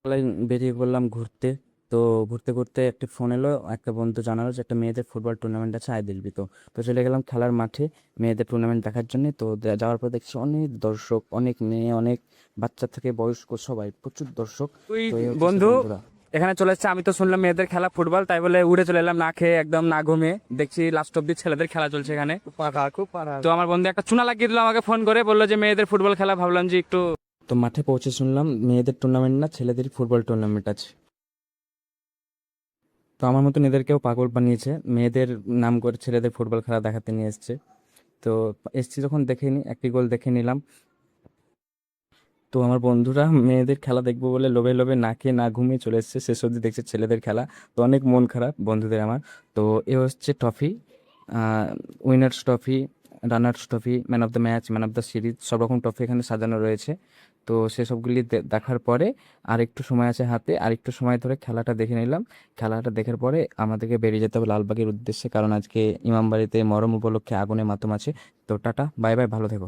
সকালে বেরিয়ে পড়লাম ঘুরতে। তো ঘুরতে ঘুরতে একটা ফোন এলো, একটা বন্ধু জানালো যে একটা মেয়েদের ফুটবল টুর্নামেন্ট আছে, আয় দেখবি। তো চলে গেলাম খেলার মাঠে মেয়েদের টুর্নামেন্ট দেখার জন্য। তো যাওয়ার পর দেখছি অনেক দর্শক, অনেক মেয়ে, অনেক বাচ্চা থেকে বয়স্ক সবাই, প্রচুর দর্শক। তুই তো এই হচ্ছে সে বন্ধু বন্ধুরা। এখানে চলে এসেছে। আমি তো শুনলাম মেয়েদের খেলা ফুটবল, তাই বলে উড়ে চলে এলাম না খেয়ে, একদম না ঘুমিয়ে। দেখছি লাস্ট অব্দি ছেলেদের খেলা চলছে এখানে। খুব পাড়া। তো আমার বন্ধু একটা চুনা লাগিয়ে দিল আমাকে ফোন করে, বললো যে মেয়েদের ফুটবল খেলা, ভাবলাম যে একটু। তো মাঠে পৌঁছে শুনলাম মেয়েদের টুর্নামেন্ট না, ছেলেদের ফুটবল টুর্নামেন্ট আছে। তো আমার মতন এদেরকেও পাগল বানিয়েছে, মেয়েদের নাম করে ছেলেদের ফুটবল খেলা দেখাতে নিয়ে এসছে। তো এসছি যখন দেখে নি, একটি গোল দেখে নিলাম। তো আমার বন্ধুরা মেয়েদের খেলা দেখবো বলে লোভে লোভে না খেয়ে না ঘুমিয়ে চলে এসেছে, শেষ অবধি দেখছে ছেলেদের খেলা। তো অনেক মন খারাপ বন্ধুদের আমার। তো এ হচ্ছে trophy, winners trophy, runners trophy, man of the match, man of the series, সব রকম ট্রফি এখানে সাজানো রয়েছে। তো সেসবগুলি দেখার পরে আর একটু সময় আছে হাতে, আর একটু সময় ধরে খেলাটা দেখে নিলাম। খেলাটা দেখার পরে আমাদেরকে বেরিয়ে যেতে হবে লালবাগের উদ্দেশ্যে, কারণ আজকে ইমামবাড়িতে মহরম উপলক্ষে আগুনে মাতম আছে। তো টাটা, বাই বাই, ভালো থেকো।